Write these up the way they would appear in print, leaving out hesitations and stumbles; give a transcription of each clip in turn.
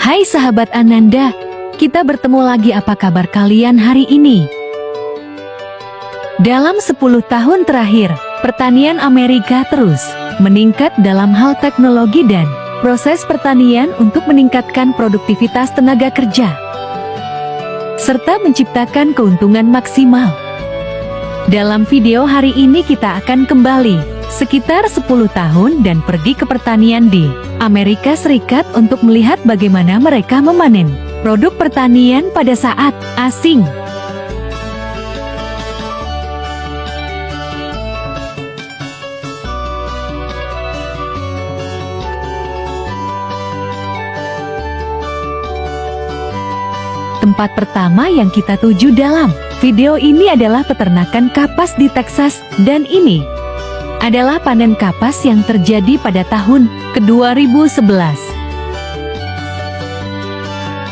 Hai sahabat Ananda, kita bertemu lagi. Apa kabar kalian hari ini? Dalam 10 tahun terakhir, pertanian Amerika terus meningkat dalam hal teknologi dan proses pertanian untuk meningkatkan produktivitas tenaga kerja, serta menciptakan keuntungan maksimal. Dalam video hari ini kita akan kembali sekitar 10 tahun dan pergi ke pertanian di Amerika Serikat untuk melihat bagaimana mereka memanen produk pertanian pada saat asing. Tempat pertama yang kita tuju dalam video ini adalah peternakan kapas di Texas, dan ini adalah panen kapas yang terjadi pada tahun ke-2011.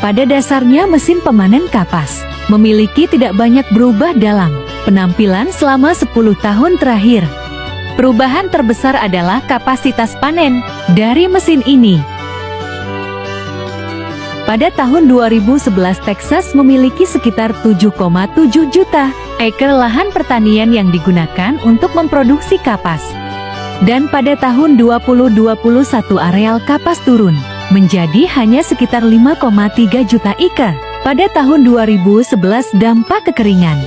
Pada dasarnya mesin pemanen kapas memiliki tidak banyak berubah dalam penampilan selama 10 tahun terakhir. Perubahan terbesar adalah kapasitas panen dari mesin ini. Pada tahun 2011 Texas memiliki sekitar 7,7 juta ekar lahan pertanian yang digunakan untuk memproduksi kapas. Dan pada tahun 2021 areal kapas turun menjadi hanya sekitar 5,3 juta ekar. Pada tahun 2011 dampak kekeringan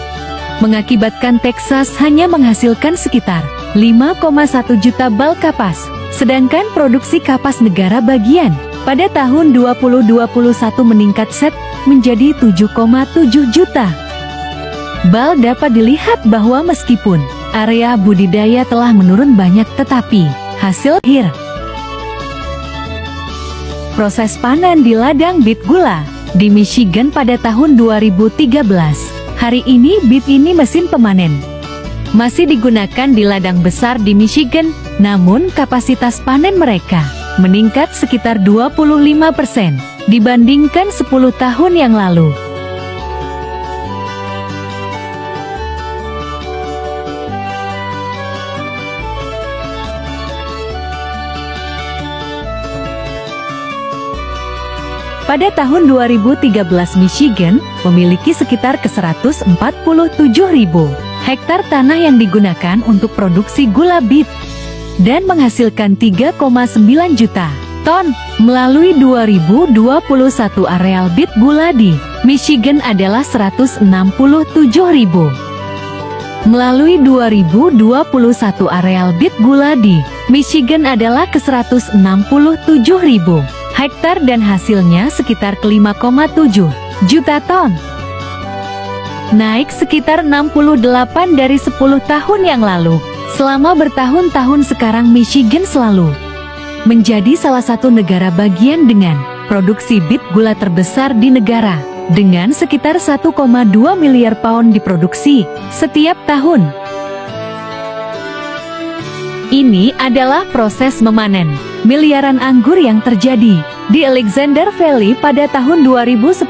mengakibatkan Texas hanya menghasilkan sekitar 5,1 juta bal kapas, sedangkan produksi kapas negara bagian pada tahun 2021 meningkat menjadi 7,7 juta bal. Dapat dilihat bahwa meskipun area budidaya telah menurun banyak, tetapi hasil akhir proses panen di ladang bit gula di Michigan pada tahun 2013. Hari ini bit ini mesin pemanen masih digunakan di ladang besar di Michigan, namun kapasitas panen mereka meningkat sekitar 25% dibandingkan 10 tahun yang lalu. Pada tahun 2013 Michigan memiliki sekitar 147.000 hektar tanah yang digunakan untuk produksi gula bit dan menghasilkan 3,9 juta ton. Melalui 2021 areal bit gula di Michigan adalah 167.000. Melalui 2021 areal bit gula di Michigan adalah ke 167.000 hektar dan hasilnya sekitar ke 5,7 juta ton. Naik sekitar 68 dari 10 tahun yang lalu. Selama bertahun-tahun sekarang Michigan selalu menjadi salah satu negara bagian dengan produksi bit gula terbesar di negara, dengan sekitar 1,2 miliar pound diproduksi setiap tahun. Ini adalah proses memanen miliaran anggur yang terjadi di Alexander Valley pada tahun 2010.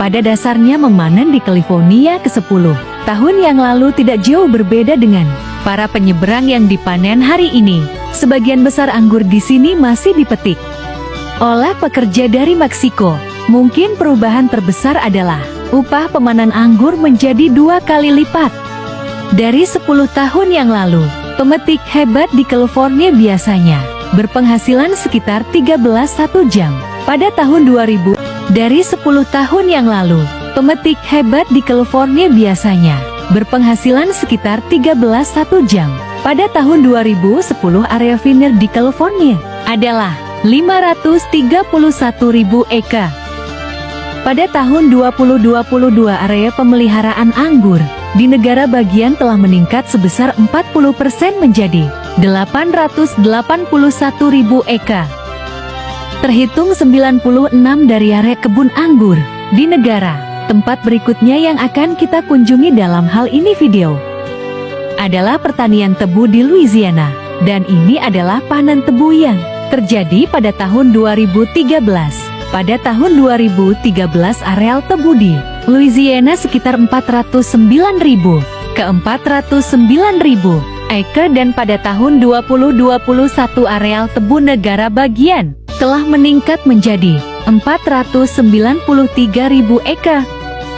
Pada dasarnya memanen di California ke-10 tahun yang lalu tidak jauh berbeda dengan para penyeberang yang dipanen hari ini. Sebagian besar anggur di sini masih dipetik oleh pekerja dari Meksiko. Mungkin perubahan terbesar adalah upah pemanen anggur menjadi 2 kali lipat dari 10 tahun yang lalu. Pemetik hebat di California biasanya berpenghasilan sekitar 13,1 jam pada tahun 2000. Dari 10 tahun yang lalu, pemetik hebat di California biasanya berpenghasilan sekitar 13,1 jam. Pada tahun 2010 area vineyard di California adalah 531.000 ekar. Pada tahun 2022 area pemeliharaan anggur di negara bagian telah meningkat sebesar 40% menjadi 881.000 ekar. Terhitung 96 dari area kebun anggur di negara. Tempat berikutnya yang akan kita kunjungi dalam hal ini video adalah pertanian tebu di Louisiana, dan ini adalah panen tebu yang terjadi pada tahun 2013. Pada tahun 2013 areal tebu di Louisiana sekitar 409.000 ke 409.000 ekar, dan pada tahun 2021 areal tebu negara bagian telah meningkat menjadi 493.000 eka.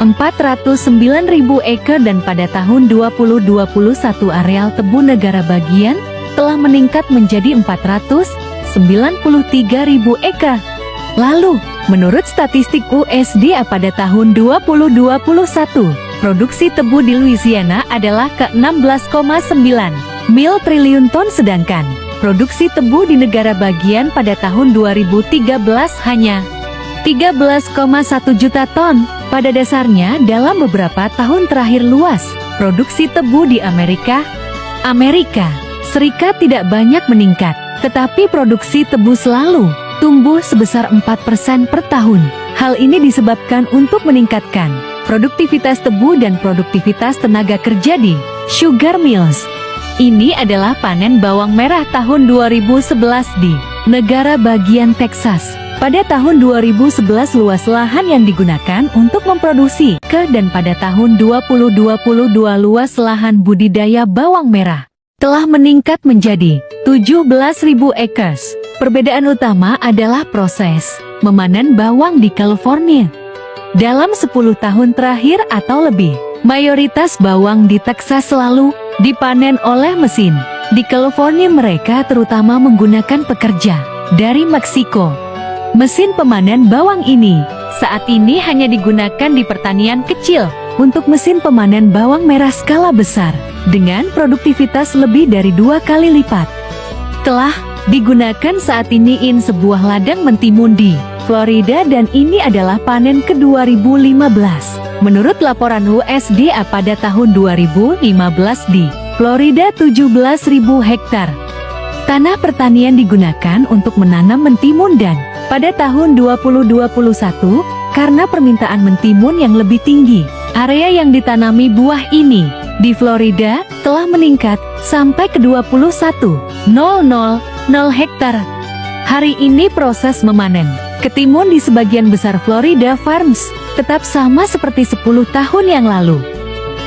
409.000 eka dan pada tahun 2021 areal tebu negara bagian telah meningkat menjadi 493.000 eka. Lalu, menurut statistik USDA pada tahun 2021, produksi tebu di Louisiana adalah ke-16,9 mil triliun ton sedangkan produksi tebu di negara bagian pada tahun 2013 hanya 13,1 juta ton. Pada dasarnya dalam beberapa tahun terakhir luas produksi tebu di Amerika Serikat tidak banyak meningkat, tetapi produksi tebu selalu tumbuh sebesar 4% per tahun. Hal ini disebabkan untuk meningkatkan produktivitas tebu dan produktivitas tenaga kerja di sugar mills. Ini adalah panen bawang merah tahun 2011 di negara bagian Texas. Pada tahun 2011 luas lahan yang digunakan untuk memproduksi dan pada tahun 2022 luas lahan budidaya bawang merah telah meningkat menjadi 17.000 acres. Perbedaan utama adalah proses memanen bawang di California. Dalam 10 tahun terakhir atau lebih, mayoritas bawang di Texas selalu dipanen oleh mesin. Di California mereka terutama menggunakan pekerja dari Meksiko. Mesin pemanen bawang ini saat ini hanya digunakan di pertanian kecil. Untuk mesin pemanen bawang merah skala besar dengan produktivitas lebih dari 2 kali lipat telah digunakan saat ini in sebuah ladang mentimun di Florida dan ini adalah panen ke-2015. Menurut laporan USDA pada tahun 2015 di Florida 17.000 hektar tanah pertanian digunakan untuk menanam mentimun dan pada tahun 2021, karena permintaan mentimun yang lebih tinggi, area yang ditanami buah ini di Florida telah meningkat sampai ke 21.000 hektar. Hari ini proses memanen ketimun di sebagian besar Florida Farms tetap sama seperti 10 tahun yang lalu.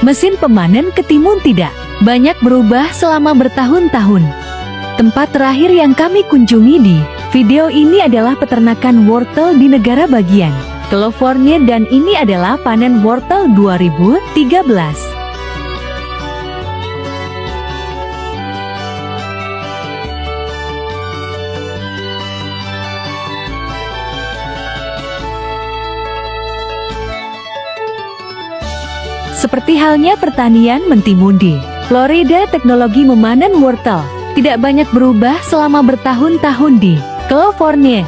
Mesin pemanen ketimun tidak banyak berubah selama bertahun-tahun. Tempat terakhir yang kami kunjungi di video ini adalah peternakan wortel di negara bagian California dan ini adalah panen wortel 2013. Seperti halnya pertanian mentimun di Florida, teknologi memanen wortel tidak banyak berubah selama bertahun-tahun di California.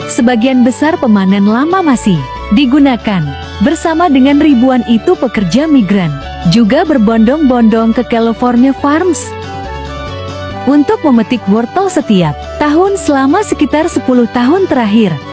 Sebagian besar pemanen lama masih digunakan. Bersama dengan ribuan itu pekerja migran juga berbondong-bondong ke California Farms untuk memetik wortel setiap tahun selama sekitar 10 tahun terakhir.